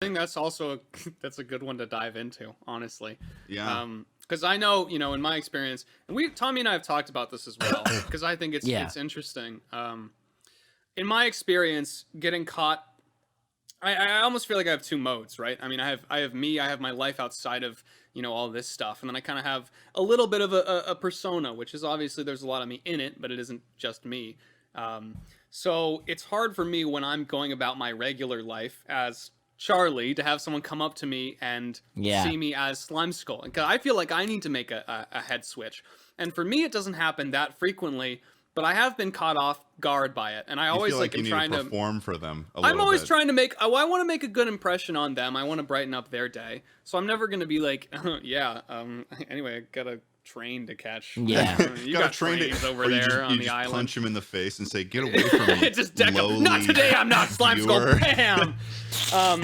think that's also that's a good one to dive into, honestly. Yeah. Because I know, in my experience, and Tommy and I have talked about this as well, because I think it's interesting. In my experience, getting caught, I almost feel like I have two modes, right? I mean, I have my life outside of all this stuff, and then I kind of have a little bit of a persona, which is obviously there's a lot of me in it, but it isn't just me. So it's hard for me when I'm going about my regular life as Charlie to have someone come up to me and see me as Slimecicle, because I feel like I need to make a head switch. And for me, it doesn't happen that frequently, but I have been caught off guard by it, and I always feel like am you trying need to perform for them. I'm always trying to make. I want to make a good impression on them. I want to brighten up their day, so I'm never gonna be like, Anyway, I gotta train to catch. Yeah, you got trains over there on the island. Punch him in the face and say, "Get away from me!" Just deck up. Not today. I'm not Slimecicle. Bam.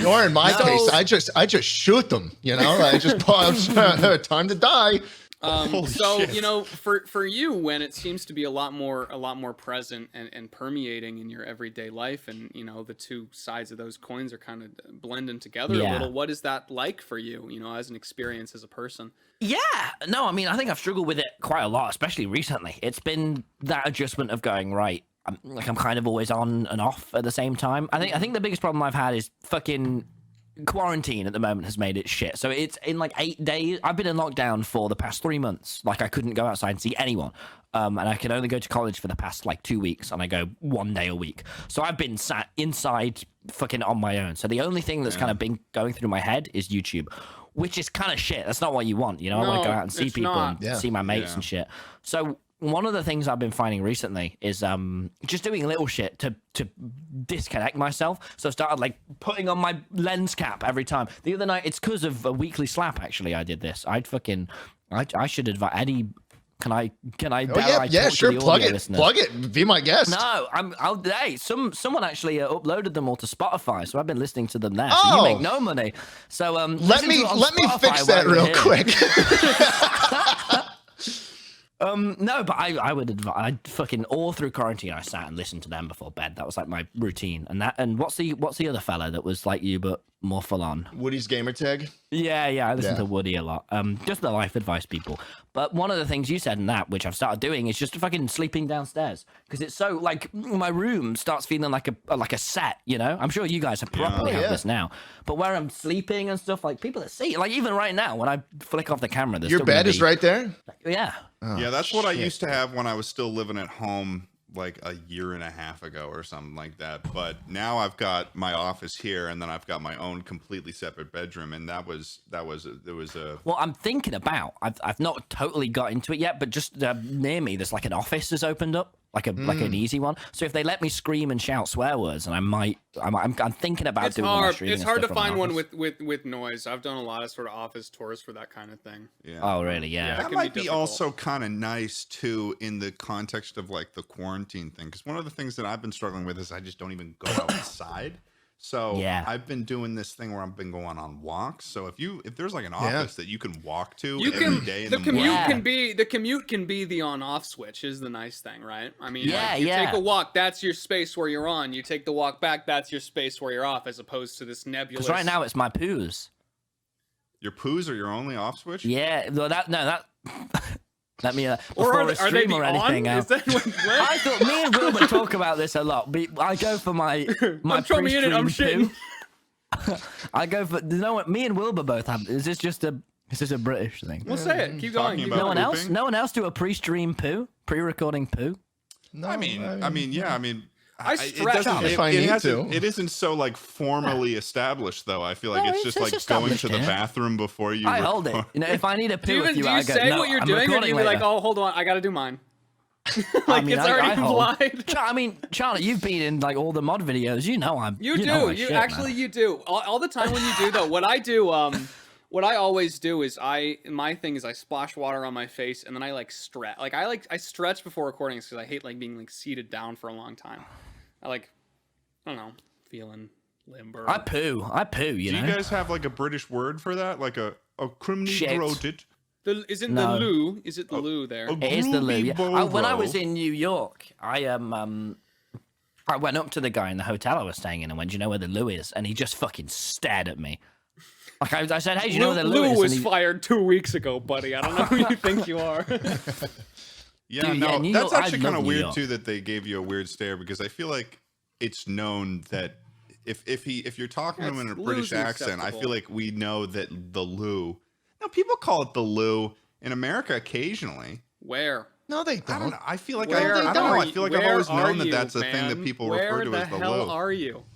Or in my case, I just shoot them. I just pause. Time to die. So for you, when it seems to be a lot more present and permeating in your everyday life, and the two sides of those coins are kind of blending together a little. What is that like for you? As an experience as a person. Yeah, no, I mean, I think I've struggled with it quite a lot, especially recently. It's been that adjustment of going, right, I'm kind of always on and off at the same time. I think the biggest problem I've had is fucking quarantine at the moment has made it shit. So it's in like 8 days. I've been in lockdown for the past 3 months. Like I couldn't go outside and see anyone. And I can only go to college for the past like 2 weeks, and I go 1 day a week. So I've been sat inside fucking on my own. So the only thing that's kind of been going through my head is YouTube, which is kind of shit. That's not what you want. I want to go out and see people and see my mates and shit. So one of the things I've been finding recently is just doing little shit to disconnect myself. So I started like putting on my lens cap every time. The other night, it's because of a weekly slap. Actually, I did this. I should advise Eddie. Can I? Oh, yeah, sure. Plug it. Be my guest. No, hey, someone actually uploaded them all to Spotify, so I've been listening to them there. So you make no money. So let me fix that real quick. No, but I would advise. I fucking all through quarantine, I sat and listened to them before bed. That was like my routine. And what's the other fella that was like you but more full on? Woody's gamer tag. Yeah, I listen to Woody a lot. Just the life advice people. But one of the things you said in that, which I've started doing, is just fucking sleeping downstairs, because it's so like my room starts feeling like a set. I'm sure you guys have properly have this now. But where I'm sleeping and stuff, like people that see, like even right now when I flick off the camera, your bed is right there. Yeah. Oh, yeah, that's what I used to have when I was still living at home, like a year and a half ago or something like that. But now I've got my office here, and then I've got my own completely separate bedroom, and there was a. Well, I'm thinking about. I've not totally got into it yet, but just near me, there's like an office has opened up, like an easy one. So if they let me scream and shout swear words, and I'm thinking about doing my streaming. It's hard to find one with noise. I've done a lot of sort of office tours for that kind of thing. Yeah. Oh, really? Yeah. That might be also kind of nice too in the context of like the quarantine thing, because one of the things that I've been struggling with is I just don't even go outside. So I've been doing this thing where I've been going on walks. So if there's like an office that you can walk to every day in the morning, the commute can be the on-off switch is the nice thing, right? I mean, you take a walk, that's your space where you're on. You take the walk back, that's your space where you're off, as opposed to this nebulous. Because right now it's my poos. Your poos are your only off switch? Yeah, well, that. Let me, or are they the on? Is that I thought me and Wilbur talk about this a lot. But I go for my Tommyinnit, I'm shitting. I go for me and Wilbur both have. Is this a British thing? We'll say it. Keep going. No one else. No one else do a pre-stream poo, pre-recording poo. No, I mean. I stretch it isn't so like formally established though. I feel like it's just like going to the bathroom before you. I hold it. If I need a poo, do you say what you're doing, or do you be like, oh, hold on, I got to do mine? Like it's already implied. I mean, Charlie, you've been in like all the mod videos. You know I'm. You do. All the time when you do though. What I do, what I always do is my thing is I splash water on my face and then I like stretch. I stretch before recording because I hate like being like seated down for a long time. I don't know, feeling limber. I poo, Do you guys have like a British word for that? Like a crummy-throated? Is it the loo? Is it the loo there? It is the loo, yeah. When I was in New York, I I went up to the guy in the hotel I was staying in and went, "Do you know where the loo is?" And he just fucking stared at me. Like I said, "Hey, do you know where the loo is?" Lou was fired 2 weeks ago, buddy. I don't know who you think you are. Yeah, Dude, no, New that's York, actually I kind love of New weird York. too that they gave you a weird stare, because I feel like it's known that if you're talking to him in a British accent, I feel like we know that the loo. No, people call it the loo in America occasionally. Where? No, they I don't don't. know. I feel like Where I don't know. I feel like I've always are known that you, that's a thing that man? people Where refer to as the hell loo. are you?